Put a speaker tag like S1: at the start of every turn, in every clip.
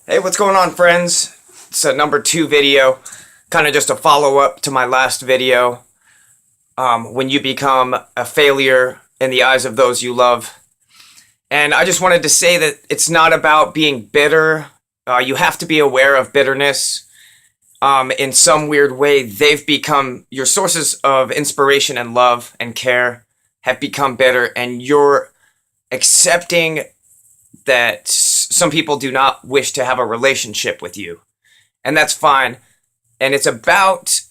S1: Hey, what's going on, friends? It's a number 2 video, kind of just a follow-up to my last video. When you become a failure in the eyes of those you love. And I just wanted to say that it's not about being bitter. You have to be aware of bitterness. In some weird way, they've become your sources of inspiration and love and care have become bitter, and you're accepting that some people do not wish to have a relationship with you. And that's fine. And it's about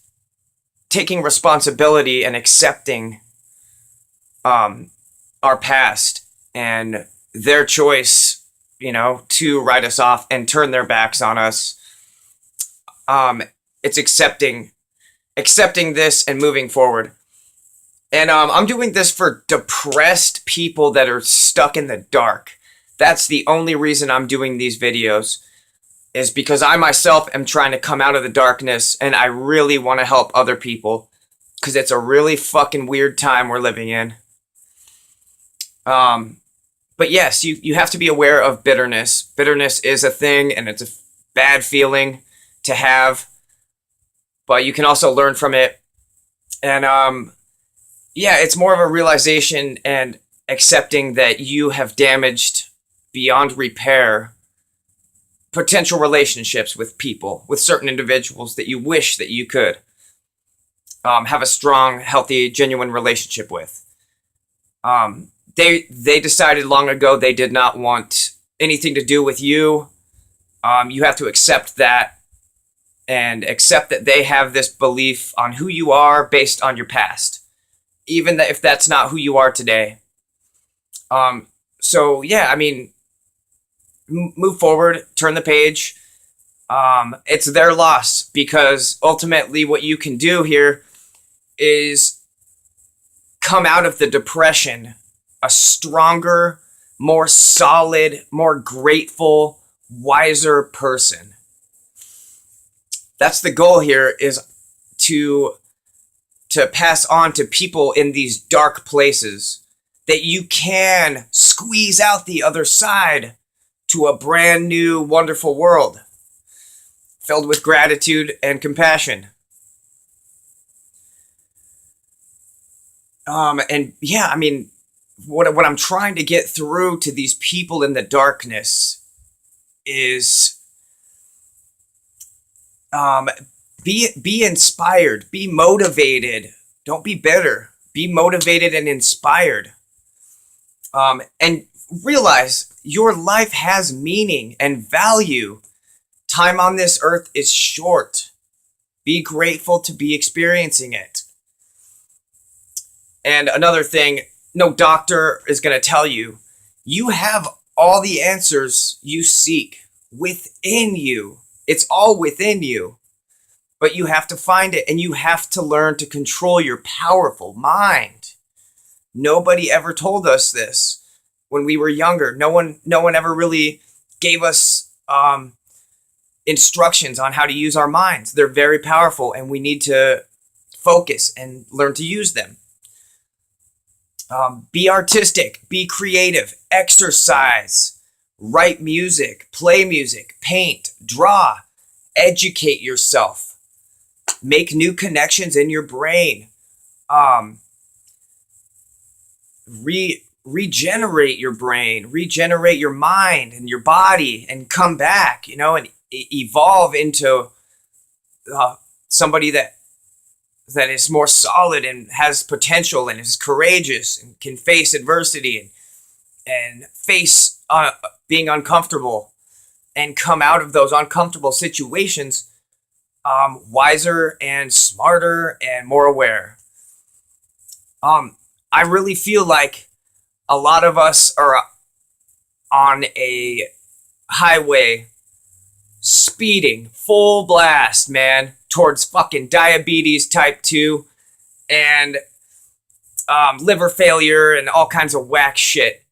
S1: taking responsibility and accepting our past and their choice, to write us off and turn their backs on us. It's accepting this and moving forward. And I'm doing this for depressed people that are stuck in the dark. That's the only reason I'm doing these videos, is because I myself am trying to come out of the darkness, and I really want to help other people, because it's a really fucking weird time we're living in. But yes, you have to be aware of bitterness. Bitterness is a thing, and it's a bad feeling to have, but you can also learn from it. And it's more of a realization and accepting that you have damaged beyond repair potential relationships with people, with certain individuals that you wish that you could have a strong, healthy, genuine relationship with. They decided long ago they did not want anything to do with you. You have to accept that, and accept that they have this belief on who you are based on your past, even if that's not who you are today. Move forward, turn the page. It's their loss, because ultimately what you can do here is come out of the depression a stronger, more solid, more grateful, wiser person. That's the goal here, is to pass on to people in these dark places that you can squeeze out the other side to a brand new, wonderful world filled with gratitude and compassion. What I'm trying to get through to these people in the darkness is be inspired, be motivated. Don't be bitter. Be motivated and inspired. And realize your life has meaning and value. Time on this earth is short. Be grateful to be experiencing it. And another thing, no doctor is going to tell you, you have all the answers you seek within you. It's all within you. But you have to find it, and you have to learn to control your powerful mind. Nobody ever told us this when we were younger. No one ever really gave us instructions on how to use our minds. They're very powerful, and we need to focus and learn to use them. Be artistic, be creative, exercise, write music, play music, paint, draw, educate yourself, make new connections in your brain, regenerate your brain, regenerate your mind and your body, and come back, and evolve into somebody that is more solid and has potential and is courageous and can face adversity and face being uncomfortable, and come out of those uncomfortable situations wiser and smarter and more aware. I really feel like a lot of us are on a highway speeding full blast, man, towards fucking diabetes type 2 and liver failure and all kinds of whack shit.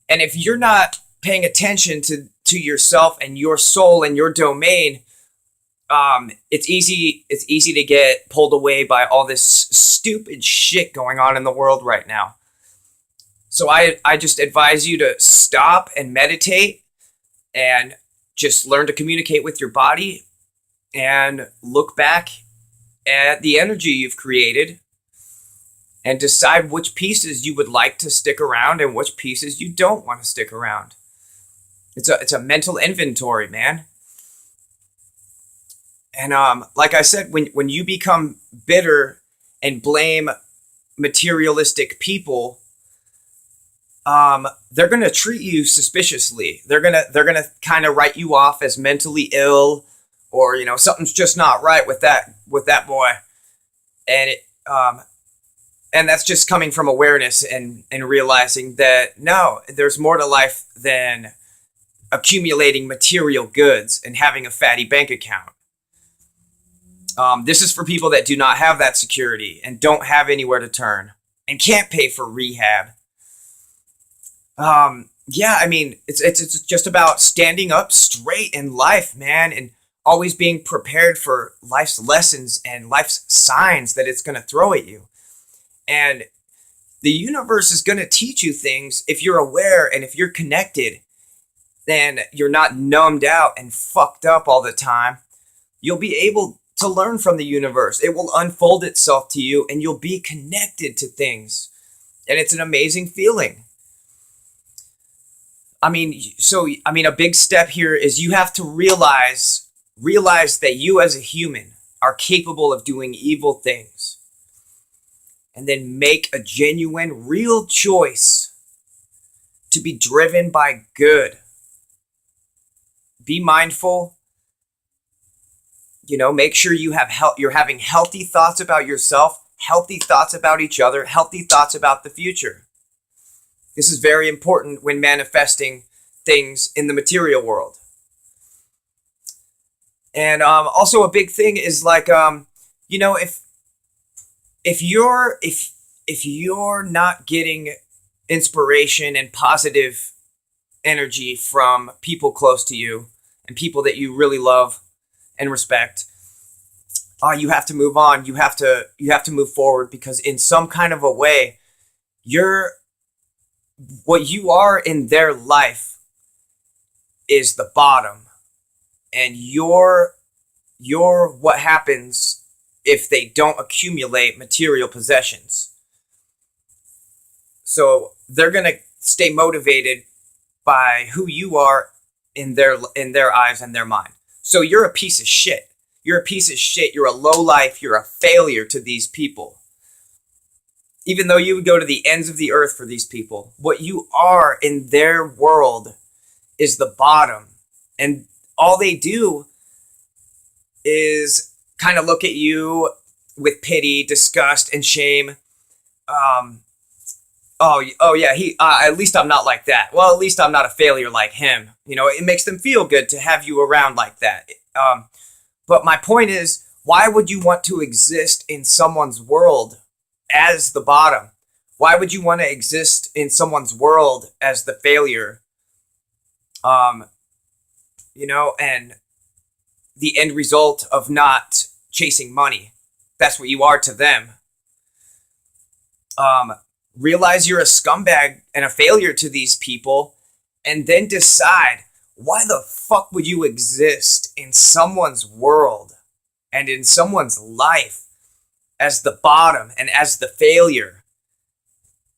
S1: And if you're not paying attention to yourself and your soul and your domain, it's easy to get pulled away by all this stupid shit going on in the world right now. So I just advise you to stop and meditate and just learn to communicate with your body and look back at the energy you've created and decide which pieces you would like to stick around and which pieces you don't want to stick around. It's a mental inventory, man. And like I said, when you become bitter and blame materialistic people, they're gonna treat you suspiciously. They're gonna kind of write you off as mentally ill, or something's just not right with that boy, and and that's just coming from awareness and realizing that no, there's more to life than accumulating material goods and having a fatty bank account. This is for people that do not have that security and don't have anywhere to turn and can't pay for rehab. Yeah, I mean, it's just about standing up straight in life, man, and always being prepared for life's lessons and life's signs that it's going to throw at you. And the universe is going to teach you things if you're aware and if you're connected. Then you're not numbed out and fucked up all the time. You'll be able to learn from the universe. It will unfold itself to you and you'll be connected to things. And it's an amazing feeling. I mean, a big step here is you have to realize that you as a human are capable of doing evil things. And then make a genuine, real choice to be driven by good. Be mindful. Make sure you're having healthy thoughts about yourself, healthy thoughts about each other, healthy thoughts about the future. This is very important when manifesting things in the material world. And also a big thing is like, if you're not getting inspiration and positive energy from people close to you and people that you really love and respect, you have to move on. You have to move forward, because in some kind of a way, what you are in their life is the bottom, and you're what happens if they don't accumulate material possessions. So they're gonna stay motivated by who you are in their eyes and their mind. So you're a piece of shit. You're a piece of shit. You're a lowlife. You're a failure to these people. Even though you would go to the ends of the earth for these people, what you are in their world is the bottom. And all they do is kind of look at you with pity, disgust, and shame. Oh yeah, at least I'm not like that. Well, at least I'm not a failure like him. It makes them feel good to have you around like that. But my point is, why would you want to exist in someone's world as the bottom? Why would you want to exist in someone's world as the failure? And the end result of not chasing money. That's what you are to them. Realize you're a scumbag and a failure to these people, and then decide, why the fuck would you exist in someone's world and in someone's life as the bottom and as the failure,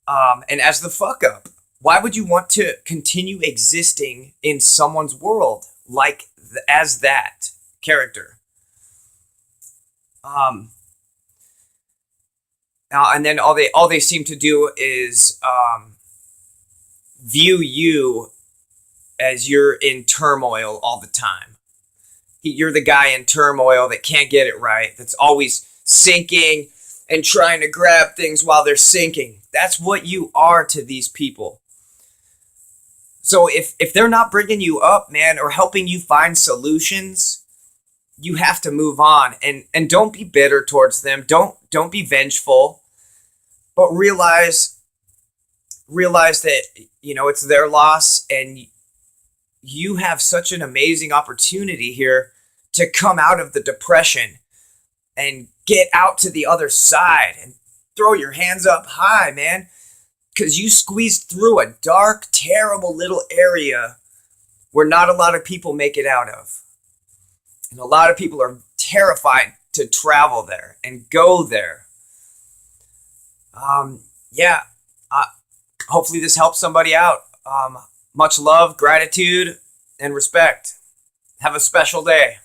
S1: and as the fuck up? Why would you want to continue existing in someone's world as that character? And then all they seem to do is view you as you're in turmoil all the time. You're the guy in turmoil that can't get it right, that's always sinking and trying to grab things while they're sinking. That's what you are to these people. So if they're not bringing you up, man, or helping you find solutions, you have to move on. And don't be bitter towards them. Don't be vengeful. But realize that, it's their loss, and you have such an amazing opportunity here to come out of the depression and get out to the other side and throw your hands up high, man. Because you squeezed through a dark, terrible little area where not a lot of people make it out of. And a lot of people are terrified to travel there and go there. Hopefully this helps somebody out. Much love, gratitude, and respect. Have a special day.